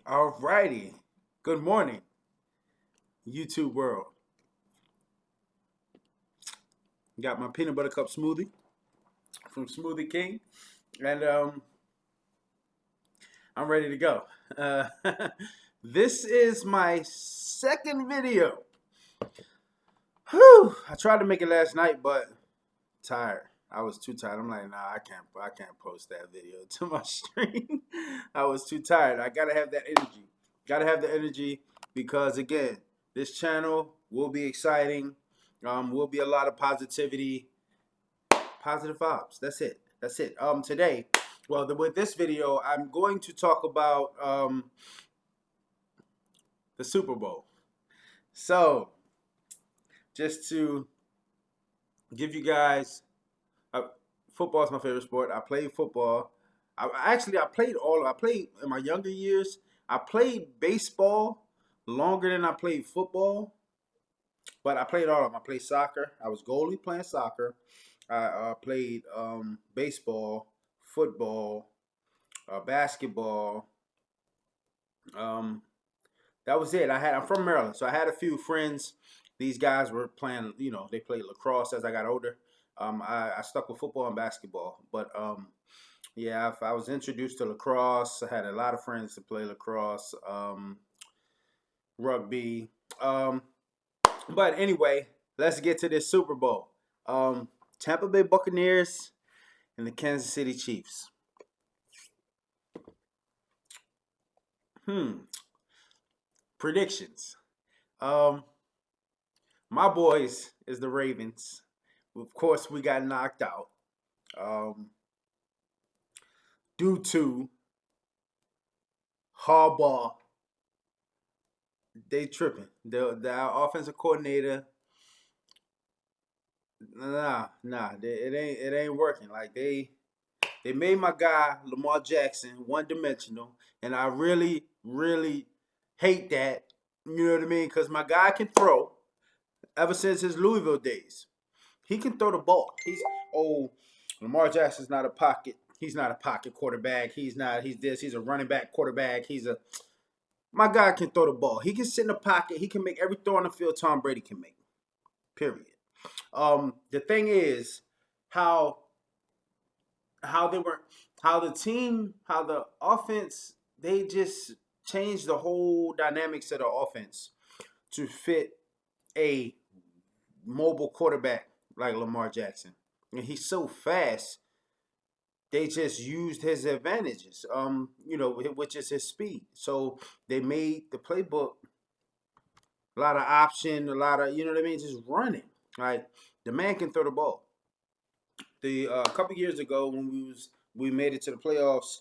Alrighty. Good morning, YouTube world. Got my peanut butter cup smoothie from Smoothie King, and I'm ready to go. Uh, this is my second video. Whew! I tried to make it last night, but tired. I was too tired. I'm like, nah, I can't post that video to my stream. I was too tired. I gotta have that energy. Gotta have the energy because again, this channel will be exciting. Will be a lot of positivity, positive vibes. That's it. That's it. Today, well, with this video, I'm going to talk about the Super Bowl. So, just to give you guys Uh, football is my favorite sport. I played football. I played all. I played in my younger years. I played baseball longer than I played football, but I played all of them. I played soccer. I was goalie playing soccer. I played baseball, football, basketball. Um, that was it. I'm from Maryland, so I had a few friends. These guys were playing. They played lacrosse as I got older. I stuck with football and basketball, but yeah, I was introduced to lacrosse. I had a lot of friends to play lacrosse, rugby. Um, but anyway, let's get to this Super Bowl. Tampa Bay Buccaneers and the Kansas City Chiefs. Hmm. Predictions. Um, my boys is the Ravens. Of course, we got knocked out um, due to Harbaugh. They tripping. The offensive coordinator. It ain't working. Like they made my guy Lamar Jackson one dimensional, and I really, really hate that. You know what I mean? Because my guy can throw ever since his Louisville days. He can throw the ball. Oh Lamar Jackson's not a pocket. He's not a pocket quarterback. He's not. He's this. He's a running back quarterback. My guy can throw the ball. He can sit in the pocket. He can make every throw on the field Tom Brady can make. Period. The thing is how how they were how the team how the offense they just changed the whole dynamics of the offense to fit a mobile quarterback like Lamar Jackson. And he's so fast, they just used his advantages, which is his speed. So they made the playbook a lot of option, a lot of, what I mean, just running. Like the man can throw the ball. The a couple years ago when we made it to the playoffs,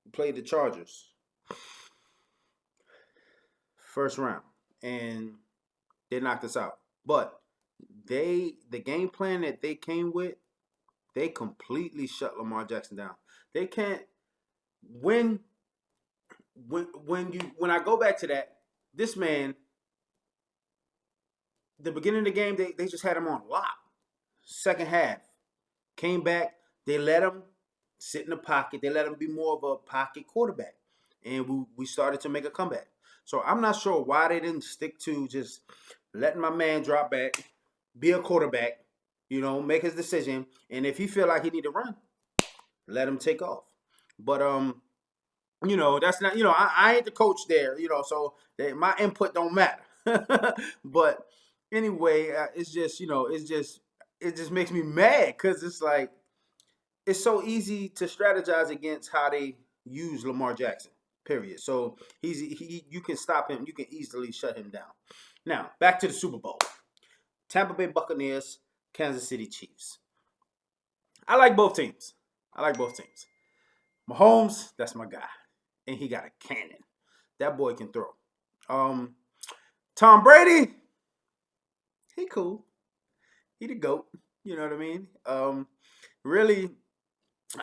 we played the Chargers first round, and they knocked us out. But the game plan that they came with, they completely shut Lamar Jackson down. They can't when when I go back to that, this man, the beginning of the game, they just had him on lock. Second half, came back, they let him sit in the pocket. They let him be more of a pocket quarterback. And we started to make a comeback. So I'm not sure why they didn't stick to just letting my man drop back, be a quarterback, make his decision. And if he feel like he need to run, let him take off. But that's not, I ain't the coach there, so my input don't matter. But anyway, it's just, it just makes me mad because it's like, it's so easy to strategize against how they use Lamar Jackson. Period. So you can stop him. You can easily shut him down. Now back to the Super Bowl: Tampa Bay Buccaneers, Kansas City Chiefs. I like both teams. I like both teams. Mahomes, that's my guy, and he got a cannon. That boy can throw. Um, Tom Brady, he cool. He the goat. You know what I mean? Really,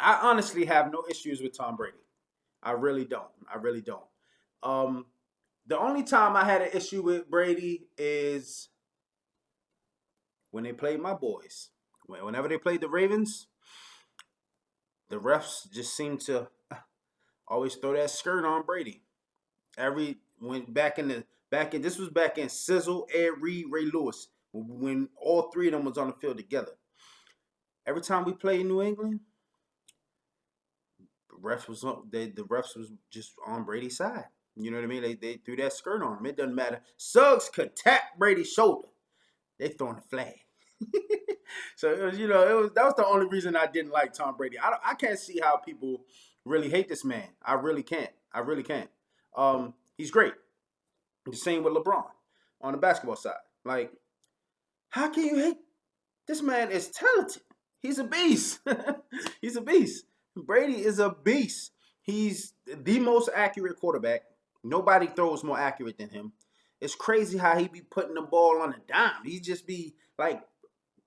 I honestly have no issues with Tom Brady. I really don't. I really don't. Um, the only time I had an issue with Brady is when they played my boys. Whenever they played the Ravens, the refs just seemed to always throw that skirt on Brady. This was back in Sizzle, Ed Reed, Ray Lewis, when all three of them was on the field together. Every time we played New England, the refs was just on Brady's side. You know what I mean? They threw that skirt on him. It doesn't matter. Suggs could tap Brady's shoulder. They throwing the flag. So it was, that was the only reason I didn't like Tom Brady. I can't see how people really hate this man. I really can't. I really can't. He's great. The same with LeBron on the basketball side. Like, how can you hate? This man is talented. He's a beast. He's a beast. Brady is a beast. He's the most accurate quarterback. Nobody throws more accurate than him. It's crazy how he be putting the ball on a dime. He just be like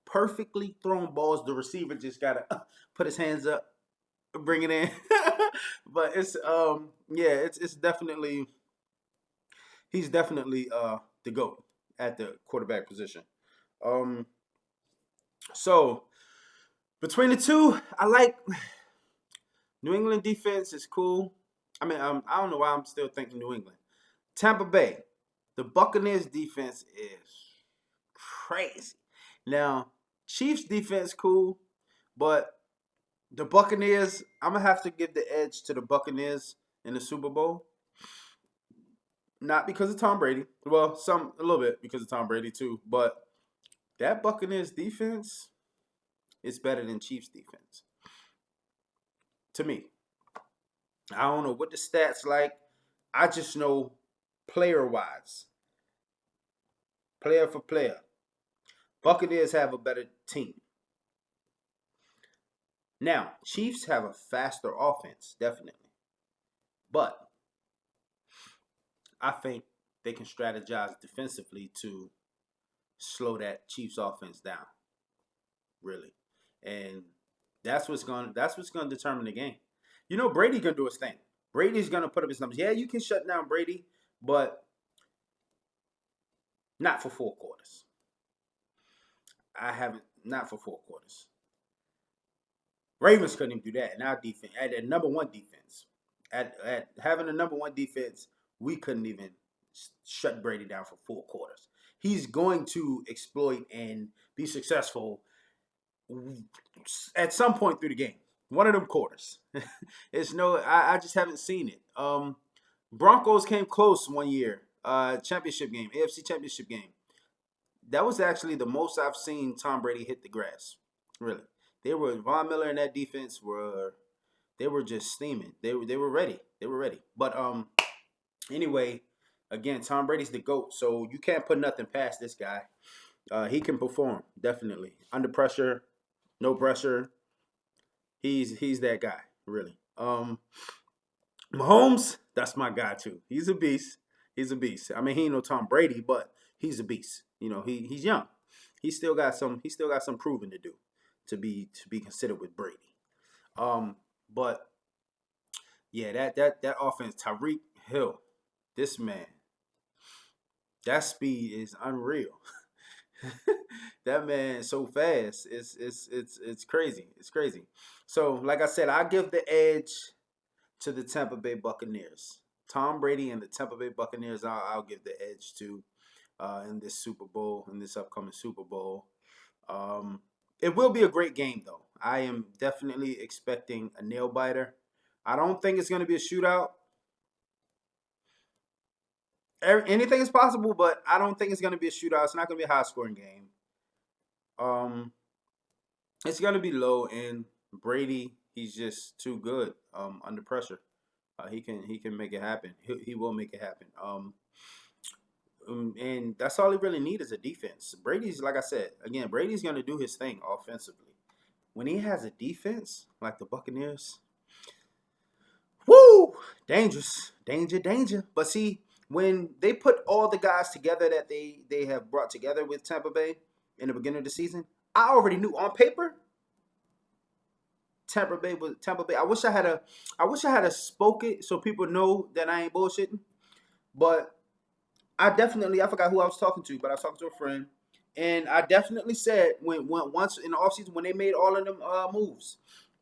perfectly thrown balls. The receiver just gotta put his hands up, bring it in. But it's it's definitely he's definitely the GOAT at the quarterback position. So between the two, I like New England defense is cool. I mean, I don't know why I'm still thinking New England. Tampa Bay, the Buccaneers defense is crazy. Now, Chiefs defense cool, but the Buccaneers, I'm gonna have to give the edge to the Buccaneers in the Super Bowl. Not because of Tom Brady. Well, a little bit because of Tom Brady too, but that Buccaneers defense is better than Chiefs defense. To me. I don't know what the stats like. I just know player-wise. Player for player. Buccaneers have a better team. Now, Chiefs have a faster offense, definitely. But I think they can strategize defensively to slow that Chiefs offense down. Really. And that's what's going to determine the game. You know, Brady gonna do his thing. Brady's gonna put up his numbers. Yeah, you can shut down Brady, but not for 4 quarters. Not for 4 quarters. Ravens couldn't even do that. And our defense, at the number one defense, at having the number one defense, we couldn't even shut Brady down for 4 quarters. He's going to exploit and be successful at some point through the game. One of them quarters. I just haven't seen it. Broncos came close one year. Championship game, AFC championship game. That was actually the most I've seen Tom Brady hit the grass. Really. Von Miller and that defense were just steaming. They were ready. They were ready. But anyway, again, Tom Brady's the GOAT, so you can't put nothing past this guy. He can perform, definitely. Under pressure, no pressure. He's that guy, really. Mahomes, that's my guy too. He's a beast. He's a beast. I mean, he ain't no Tom Brady, but he's a beast. You know, he's young. He's still got some proving to do to be considered with Brady. But yeah, that offense, Tyreek Hill, this man, that speed is unreal. That man is so fast. It's crazy. It's crazy. So, like I said, I give the edge to the Tampa Bay Buccaneers. Tom Brady and the Tampa Bay Buccaneers, I'll give the edge to in this Super Bowl, in this upcoming Super Bowl. It will be a great game, though. I am definitely expecting a nail biter. I don't think it's going to be a shootout. Anything is possible, but I don't think it's going to be a shootout. It's not going to be a high-scoring game. It's going to be low, and Brady, he's just too good under pressure. He can make it happen. He will make it happen. And that's all he really needs is a defense. Brady's, like I said, again, Brady's going to do his thing offensively. When he has a defense like the Buccaneers, woo, dangerous, danger. But see, when they put all the guys together that they have brought together with Tampa Bay in the beginning of the season, I already knew on paper Tampa Bay. I wish I had a spoke it so people know that I ain't bullshitting. But I forgot who I was talking to, but I was talking to a friend, and I definitely said when once in the offseason when they made all of them moves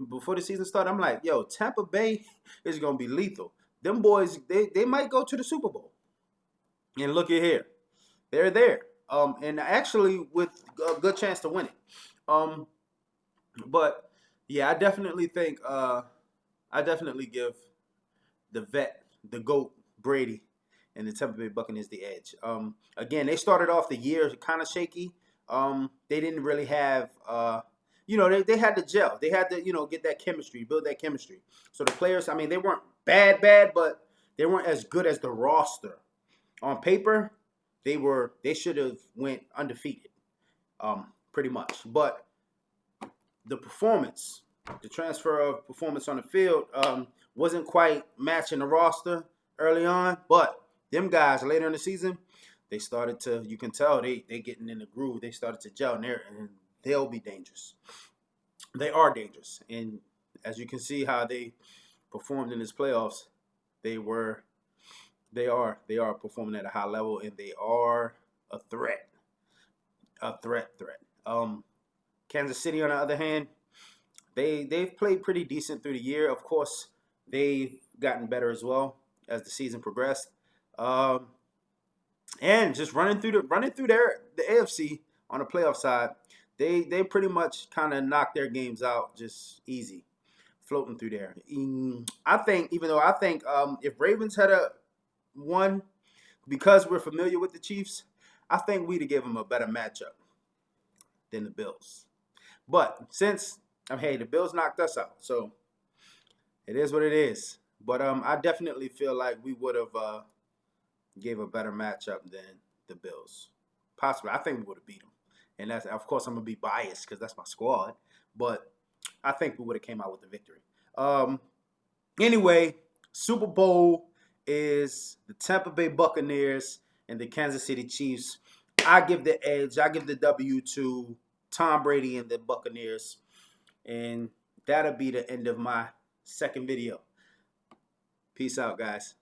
before the season started, I'm like, yo, Tampa Bay is gonna be lethal. them boys, they might go to the Super Bowl. And look at here, they're there. And actually with a good chance to win it. Um, but yeah, I definitely give the vet, the GOAT, Brady, and the Tampa Bay Buccaneers the edge. Again, they started off the year kind of shaky. They didn't really have, they had to gel. They had to, get that chemistry, build that chemistry. So the players, I mean, they weren't bad, but they weren't as good as the roster. On paper, they should have went undefeated, pretty much. But the performance, the transfer of performance on the field, wasn't quite matching the roster early on. But them guys later in the season, they started to. You can tell they getting in the groove. They started to gel, and they'll be dangerous. They are dangerous, and as you can see how they performed in this playoffs, they were, they are performing at a high level, and they are a threat, threat. Kansas City, on the other hand, they've played pretty decent through the year. Of course, they've gotten better as well as the season progressed. Um, and just running through the AFC on the playoff side, they pretty much kind of knocked their games out just easy, floating through there. I think, even though I think if Ravens had a won, because we're familiar with the Chiefs, I think we'd have given them a better matchup than the Bills. But since hey, the Bills knocked us out, so it is what it is. But I definitely feel like we would have gave a better matchup than the Bills. Possibly, I think we would have beat them. And that's, of course, I'm gonna be biased because that's my squad. But I think we would have came out with the victory. Um, anyway, Super Bowl is the Tampa Bay Buccaneers and the Kansas City Chiefs. I give the edge. I give the W to Tom Brady and the Buccaneers. And that'll be the end of my second video. Peace out, guys.